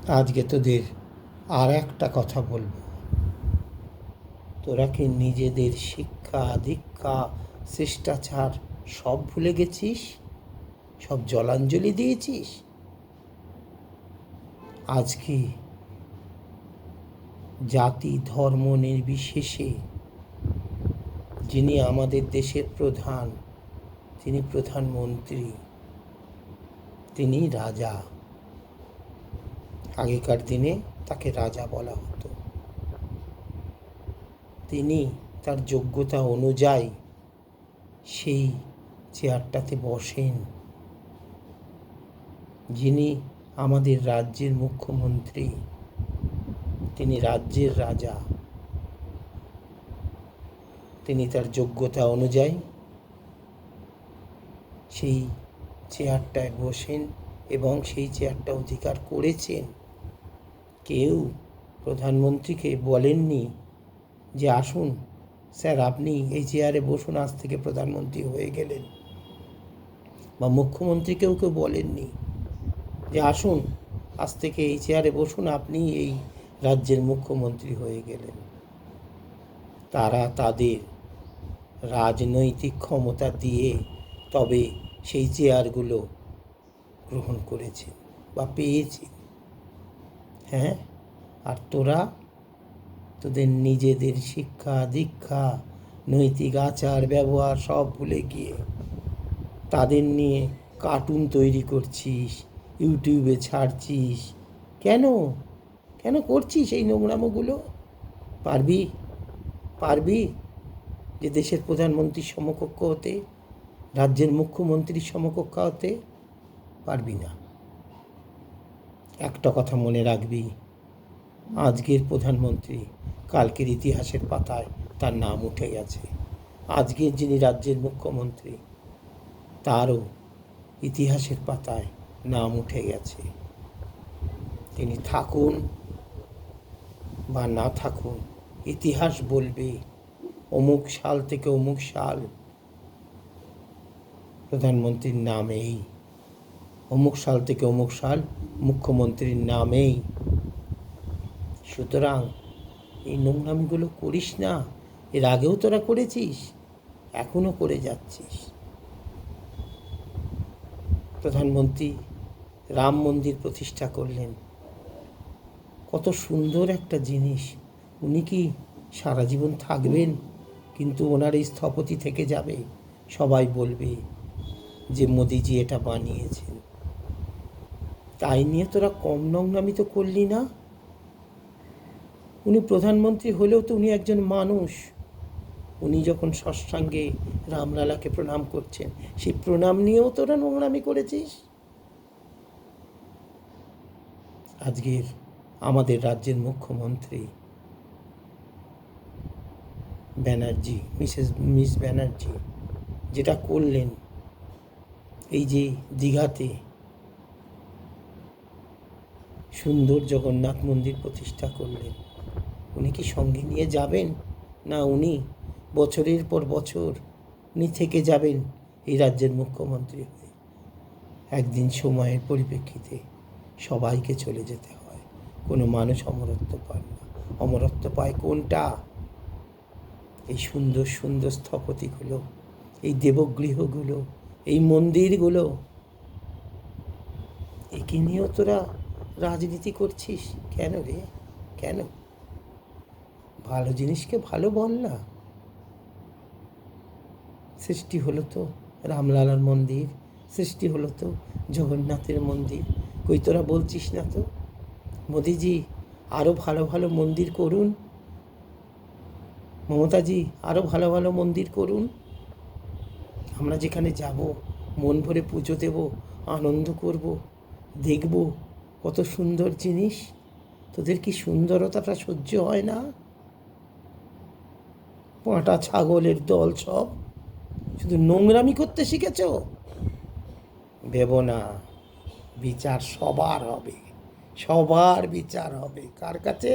আজকে তোদের আর একটা কথা বলবো। তোরা কি নিজেদের শিক্ষা দীক্ষা শিষ্টাচার সব ভুলে গেছিস? সব জলাঞ্জলি দিয়েছিস? আজকে জাতি ধর্ম নির্বিশেষে যিনি আমাদের দেশের প্রধান, তিনি প্রধানমন্ত্রী, তিনি রাজা। আগেকার দিনে তাকে রাজা বলা হতো। তিনি তার যোগ্যতা অনুযায়ী সেই চেয়ারটাতে বসেন। যিনি আমাদের রাজ্যের মুখ্যমন্ত্রী, তিনি রাজ্যের রাজা। তিনি তার যোগ্যতা অনুযায়ী সেই চেয়ারটায় বসেন এবং সেই চেয়ারটা অধিকার করেছেন। কেউ প্রধানমন্ত্রীকে বলেননি যে আসুন স্যার আপনি এই চেয়ারে বসুন, আজ থেকে প্রধানমন্ত্রী হয়ে গেলেন। বা মুখ্যমন্ত্রীকেও কেউ বলেননি যে আসুন আজ থেকে এই চেয়ারে বসুন, আপনি এই রাজ্যের মুখ্যমন্ত্রী হয়ে গেলেন। তারা তাদের রাজনৈতিক ক্ষমতা দিয়ে তবে সেই চেয়ারগুলো গ্রহণ করেছে বা পেয়েছে। হ্যাঁ, আর তোরা তোদের নিজেদের শিক্ষা দীক্ষা নৈতিক আচার ব্যবহার সব ভুলে গিয়ে তাদের নিয়ে কার্টুন তৈরি করছিস, ইউটিউবে ছাড়ছিস। কেন কেন করছিস এই নোংরামোগুলো? পারবি পারবি যে দেশের প্রধানমন্ত্রীর সমকক্ষ হতে, রাজ্যের মুখ্যমন্ত্রীর সমকক্ষ হতে? পারবি না। একটা কথা মনে রাখবি, আজকের প্রধানমন্ত্রী কালকের ইতিহাসের পাতায় তার নাম উঠে গেছে। আজকের যিনি রাজ্যের মুখ্যমন্ত্রী, তারও ইতিহাসের পাতায় নাম উঠে গেছে। তিনি থাকুন বা না থাকুন, ইতিহাস বলবে অমুক সাল থেকে অমুক সাল প্রধানমন্ত্রীর নামেই, অমুক সাল থেকে অমুক সাল মুখ্যমন্ত্রীর নামেই। সুতরাং এই নোংরামিগুলো করিস না। এর আগেও তোরা করেছিস, এখনও করে যাচ্ছিস। প্রধানমন্ত্রী রাম মন্দির প্রতিষ্ঠা করলেন, কত সুন্দর একটা জিনিস। উনি কি সারা জীবন থাকবেন? কিন্তু ওনার এই স্থপতি থেকে যাবে, সবাই বলবে যে মোদিজি এটা বানিয়েছেন। তাই নিয়ে তোরা কম নোংরামি তো করলি না। উনি প্রধানমন্ত্রী হলেও তো উনি একজন মানুষ। উনি যখন সৎসঙ্গে রামলালাকে প্রণাম করছেন, সেই প্রণাম নিয়েও তোরা নোংরামি করেছিস। আজকের আমাদের রাজ্যের মুখ্যমন্ত্রী ব্যানার্জি, মিস ব্যানার্জি যেটা করলেন, এই যে দীঘাতে সুন্দর জগন্নাথ মন্দির প্রতিষ্ঠা করলেন, উনি কি সঙ্গে নিয়ে যাবেন? না উনি বছরের পর বছর উনি থেকে যাবেন এই রাজ্যের মুখ্যমন্ত্রী হয়ে? একদিন সময়ের পরিপ্রেক্ষিতে সবাইকে চলে যেতে হয়, কোনো মানুষ অমরত্ব পায় না। অমরত্ব পায় কোনটা? এই সুন্দর সুন্দর স্থপতিগুলো, এই দেবগৃহগুলো, এই মন্দিরগুলো। একে নিয়েও তোরা রাজনীতি করছিস কেন রে? কেন? ভালো জিনিসকে ভালো বল না। সৃষ্টি হলো তো রামলালার মন্দির, সৃষ্টি হলো তো জগন্নাথের মন্দির। কই তোরা বলছিস না তো মোদিজি আরও ভালো ভালো মন্দির করুন, মমতাজি আরও ভালো ভালো মন্দির করুন। আমরা যেখানে যাব মন ভরে পুজো দেব, আনন্দ করব, দেখব কত সুন্দর জিনিস। তোদের কি সুন্দরতাটা সহ্য হয় না? পাঁটা ছাগলের দল সব শুধু নোংরামি করতে শিখেছ। ভেবো না, বিচার সবার হবে, সবার বিচার হবে। কার কাছে?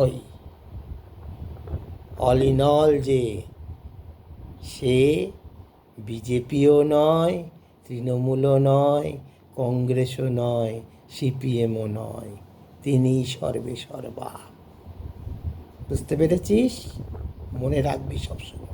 ওই অল ইন অল, যে সে বিজেপিও নয়, তৃণমূলও নয়, কংগ্রেসও নয়, সিপিএমও নয়, তিনিই সর্বে সর্বা। বুঝতে পেরেছিস? মনে রাখবি সবসময়।